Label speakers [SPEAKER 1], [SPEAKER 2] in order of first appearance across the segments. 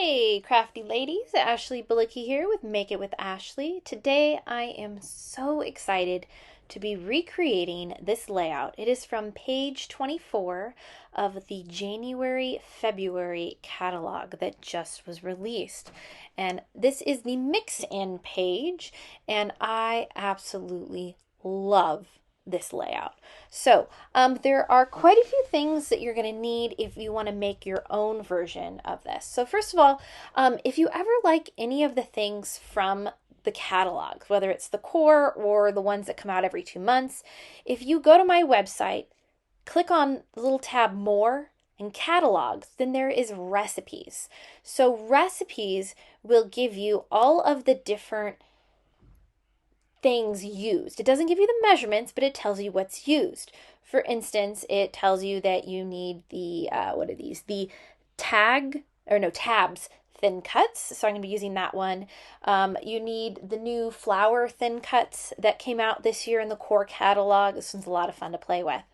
[SPEAKER 1] Hey, crafty ladies, Ashley Bullocky here with Make It with Ashley. Today I am so excited to be recreating this layout. It is from page 24 of the January-February catalog that just was released. And this is the mix-in page, and I absolutely love this layout. So there are quite a few things that you're going to need if you want to make your own version of this. So first of all, if you ever like any of the things from the catalog, whether it's the core or the ones that come out every 2 months, if you go to my website, click on the little tab More and Catalogs, then there is recipes. So recipes will give you all of the different things used. It doesn't give you the measurements, but it tells you what's used. For instance, it tells you that you need the, what are these? The tabs thin cuts. So I'm going to be using that one. You need the new flower thin cuts that came out this year in the core catalog. This one's a lot of fun to play with.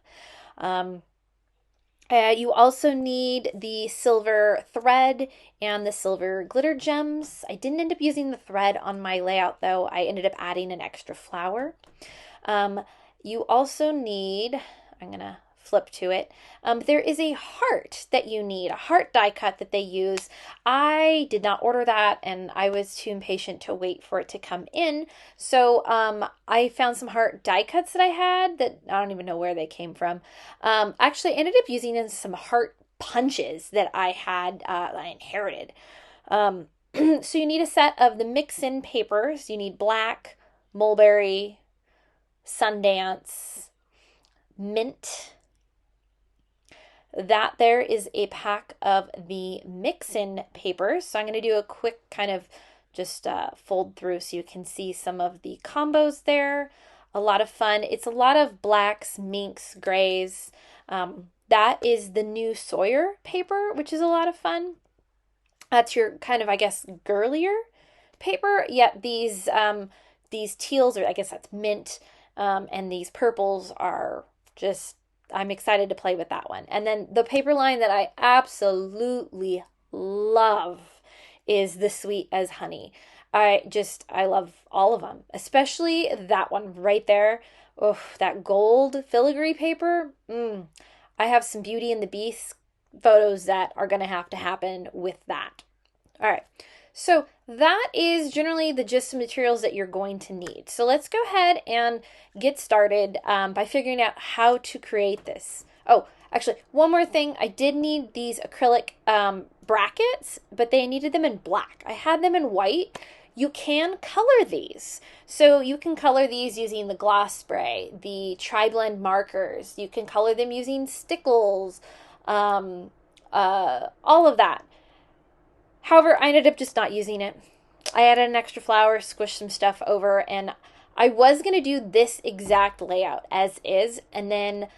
[SPEAKER 1] You also need the silver thread and the silver glitter gems. I didn't end up using the thread on my layout though. I ended up adding an extra flower. You also need, I'm going to flip to it. There is a heart that you need, a heart die cut that they use. I did not order that and I was too impatient to wait for it to come in. So I found some heart die cuts that I had that I don't even know where they came from. Actually, I ended up using in some heart punches that I had, I inherited. So you need a set of the mix-in papers. You need black, mulberry, Sundance, mint. That there is a pack of the mix-in papers. So I'm going to do a quick kind of just fold through so you can see some of the combos there. A lot of fun. It's a lot of blacks, minks, grays. That is the new Sawyer paper, which is a lot of fun. That's your kind of, I guess, girlier paper. Yet these teals, or I guess that's mint, and these purples are just, I'm excited to play with that one. And then the paper line that I absolutely love is the Sweet as Honey. I love all of them, especially that one right there. Oh, that gold filigree paper. I have some Beauty and the Beast photos that are going to happen with that. All right. So that is generally the gist of materials that you're going to need. So let's go ahead and get started by figuring out how to create this. Oh, actually, one more thing. I did need these acrylic brackets, but they needed them in black. I had them in white. You can color these. So you can color these using the gloss spray, the tri-blend markers. You can color them using stickles, all of that. However, I ended up just not using it. I added an extra flower, squished some stuff over, and I was going to do this exact layout as is, and then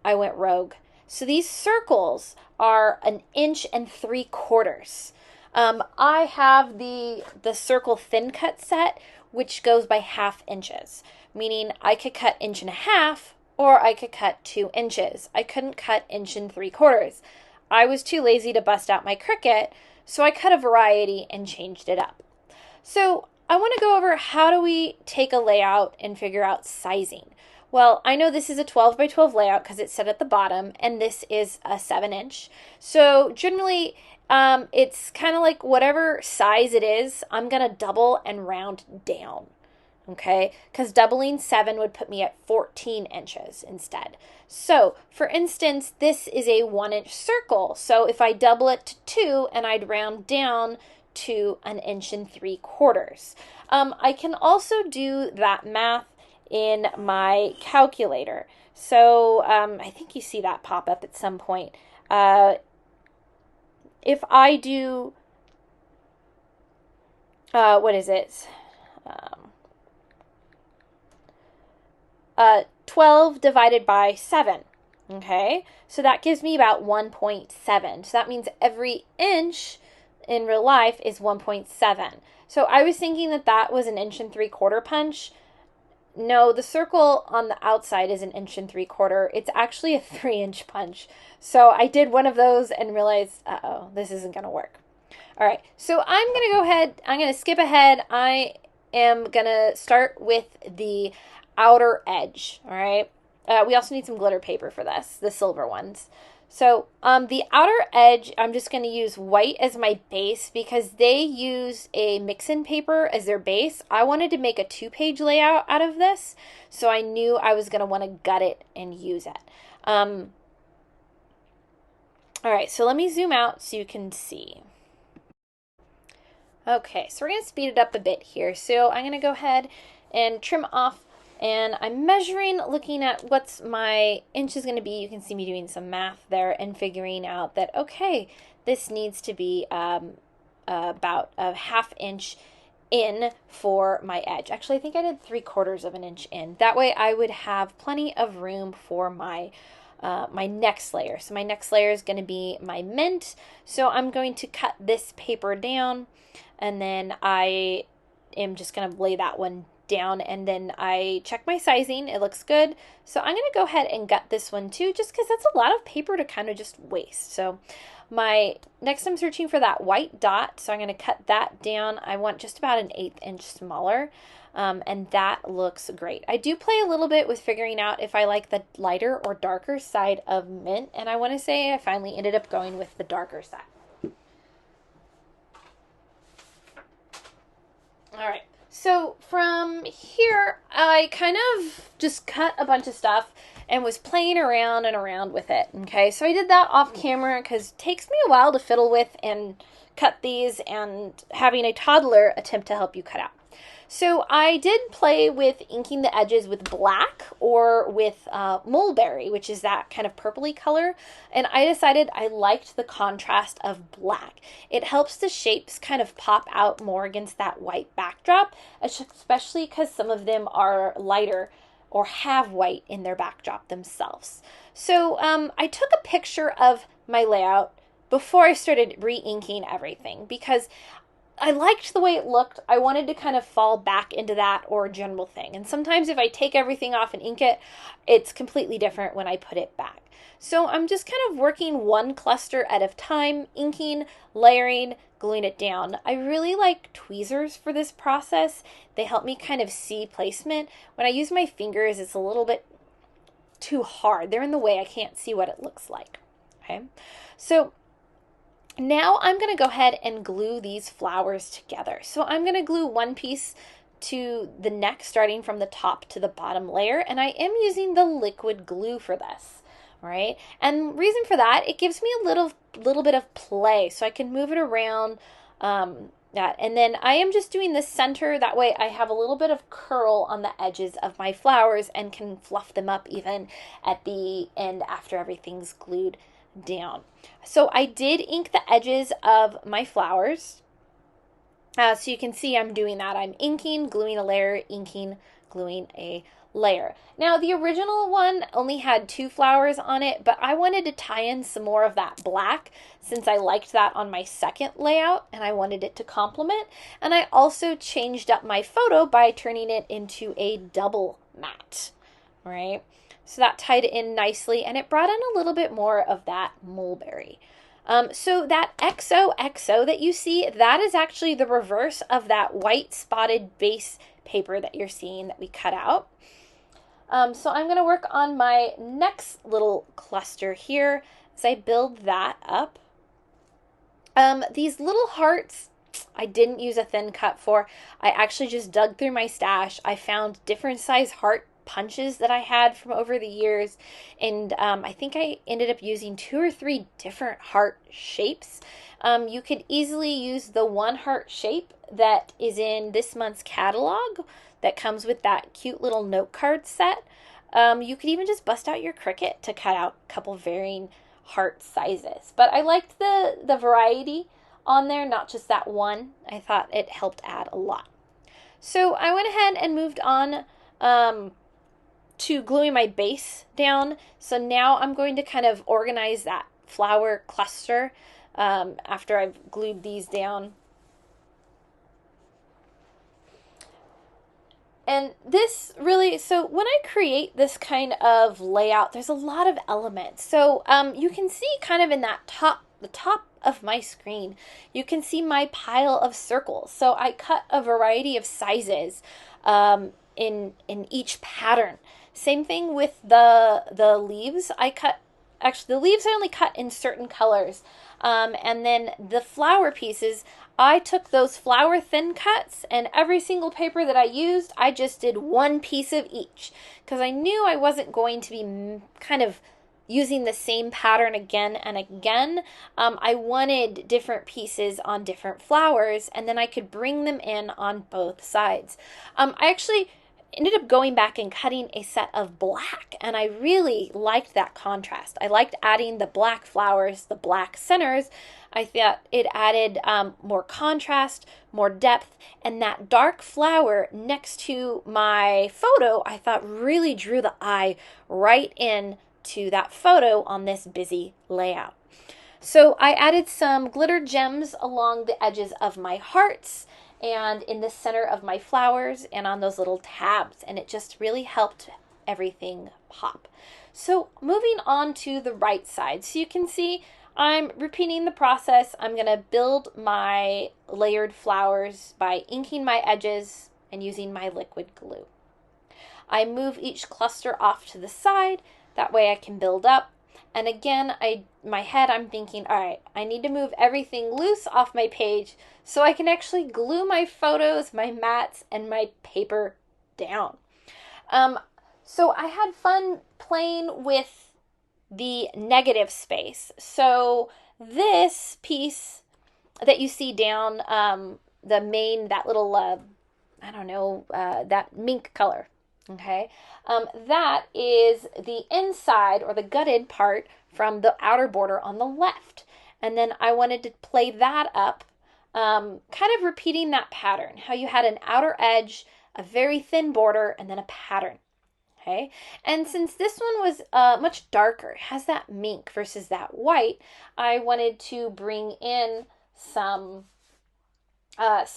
[SPEAKER 1] I went rogue. So these circles are 1.75 inches. I have the circle thin cut set, which goes by 1/2 inches, meaning I could cut 1.5 inches or I could cut 2 inches. I couldn't cut 1.75 inches. I was too lazy to bust out my Cricut, so I cut a variety and changed it up. So I want to go over how do we take a layout and figure out sizing. Well, I know this is a 12 by 12 layout because it's set at the bottom, and this is a 7-inch. So generally, it's kind of like whatever size it is, I'm going to double and round down. Okay, because doubling 7 would put me at 14 inches instead. So, for instance, this is a 1-inch circle. So if I double it to 2 and I'd round down to 1.75 inches. I can also do that math in my calculator. So I think you see that pop up at some point. If I do, what is it? 12 divided by 7. Okay, so that gives me about 1.7. So that means every inch in real life is 1.7. So I was thinking that that was 1.75 inch punch. No, the circle on the outside is 1.75 inches. It's actually a 3-inch punch. So I did one of those and realized, uh-oh, this isn't going to work. All right, so I'm going to go ahead, I'm going to skip ahead. I am going to start with the outer edge, all right? We also need some glitter paper for this, the silver ones. So the outer edge, I'm just going to use white as my base because they use a mix-in paper as their base. I wanted to make a 2-page layout out of this, so I knew I was going to want to gut it and use it. All right, so let me zoom out so you can see. Okay, so we're going to speed it up a bit here. So I'm going to go ahead and trim off, and I'm measuring, looking at what's my inches going to be. You can see me doing some math there and figuring out that, okay, this needs to be about a 1/2 inch in for my edge. Actually, I think I did 3/4 of an inch in. That way I would have plenty of room for my my next layer. So my next layer is going to be my mint. So I'm going to cut this paper down, and then I am just going to lay that one down, and then I check my sizing. It looks good. So I'm going to go ahead and gut this one too, just because that's a lot of paper to kind of just waste. So my next, I'm searching for that white dot, so I'm going to cut that down. I want just about an 1/8 inch smaller. And that looks great. I do play a little bit with figuring out if I like the lighter or darker side of mint, and I want to say I finally ended up going with the darker side. All right, so from here, I kind of just cut a bunch of stuff and was playing around and around with it, okay? So I did that off camera because it takes me a while to fiddle with and cut these, and having a toddler attempt to help you cut out. So I did play with inking the edges with black or with Mulberry, which is that kind of purpley color. And I decided I liked the contrast of black. It helps the shapes kind of pop out more against that white backdrop, especially because some of them are lighter or have white in their backdrop themselves. So I took a picture of my layout before I started re-inking everything because I liked the way it looked. I wanted to kind of fall back into that or general thing. And sometimes if I take everything off and ink it, it's completely different when I put it back. So I'm just kind of working one cluster at a time, inking, layering, gluing it down. I really like tweezers for this process. They help me kind of see placement. When I use my fingers, it's a little bit too hard. They're in the way. I can't see what it looks like. Okay, so now I'm going to go ahead and glue these flowers together. So I'm going to glue one piece to the neck, starting from the top to the bottom layer, and I am using the liquid glue for this, right? And reason for that, it gives me a little bit of play, so I can move it around. That, and then I am just doing the center. That way I have a little bit of curl on the edges of my flowers and can fluff them up even at the end after everything's glued down. So I did ink the edges of my flowers. So you can see I'm doing that. I'm inking, gluing a layer, inking, gluing a layer. Now the original one only had 2 flowers on it, but I wanted to tie in some more of that black since I liked that on my second layout and I wanted it to complement. And I also changed up my photo by turning it into a double matte, right? So that tied it in nicely, and it brought in a little bit more of that mulberry. So that XOXO that you see, that is actually the reverse of that white spotted base paper that you're seeing that we cut out. So I'm going to work on my next little cluster here as I build that up. These little hearts, I didn't use a thin cut for. I actually just dug through my stash. I found different size heart punches that I had from over the years, and I think I ended up using 2 or 3 different heart shapes. You could easily use the one heart shape that is in this month's catalog that comes with that cute little note card set. You could even just bust out your Cricut to cut out a couple varying heart sizes, but I liked the variety on there, not just that one. I thought it helped add a lot. So I went ahead and moved on to gluing my base down. So now I'm going to kind of organize that flower cluster after I've glued these down. And this really, so when I create this kind of layout, there's a lot of elements. So you can see kind of in that the top of my screen, you can see my pile of circles. So I cut a variety of sizes in each pattern. Same thing with the leaves. Actually, the leaves I only cut in certain colors. And then the flower pieces, I took those flower thin cuts, and every single paper that I used, I just did one piece of each because I knew I wasn't going to be kind of using the same pattern again and again. I wanted different pieces on different flowers, and then I could bring them in on both sides. I actually ended up going back and cutting a set of black, and I really liked that contrast. I liked adding the black flowers, the black centers. I thought it added more contrast, more depth, and that dark flower next to my photo I thought really drew the eye right in to that photo on this busy layout. So I added some glitter gems along the edges of my hearts and in the center of my flowers and on those little tabs, and it just really helped everything pop. So moving on to the right side, so you can see I'm repeating the process. I'm going to build my layered flowers by inking my edges and using my liquid glue. I move each cluster off to the side, that way I can build up. And again, my head, I'm thinking, all right, I need to move everything loose off my page so I can actually glue my photos, my mats, and my paper down. So I had fun playing with the negative space. So this piece that you see down the main, that little, I don't know, that mink color. Okay, that is the inside or the gutted part from the outer border on the left. And then I wanted to play that up, kind of repeating that pattern, how you had an outer edge, a very thin border, and then a pattern. Okay, and since this one was much darker, it has that mink versus that white, I wanted to bring in some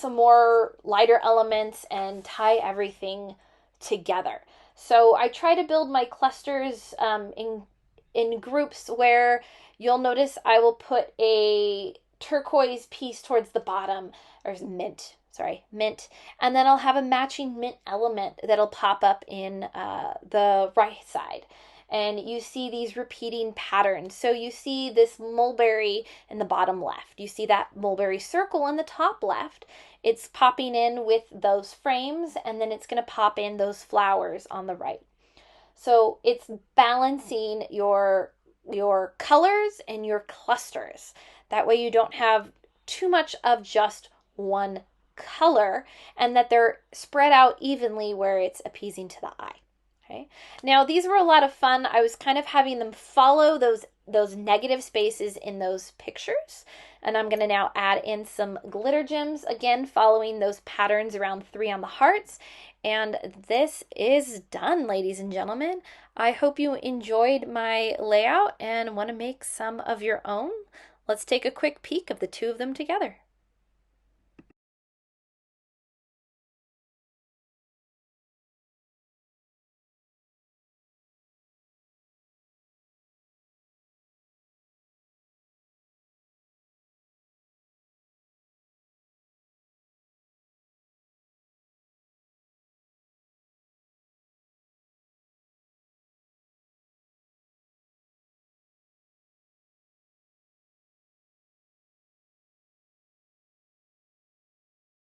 [SPEAKER 1] more lighter elements and tie everything together. So I try to build my clusters in groups where you'll notice I will put a turquoise piece towards the bottom, or mint, and then I'll have a matching mint element that'll pop up in the right side. And you see these repeating patterns. So you see this mulberry in the bottom left. You see that mulberry circle in the top left. It's popping in with those frames, and then it's going to pop in those flowers on the right. So it's balancing your colors and your clusters. That way you don't have too much of just one color, and that they're spread out evenly where it's appeasing to the eye. Okay. Now these were a lot of fun. I was kind of having them follow those negative spaces in those pictures. And I'm going to now add in some glitter gems, again following those patterns around 3 on the hearts. And this is done, ladies and gentlemen. I hope you enjoyed my layout and want to make some of your own. Let's take a quick peek of the two of them together.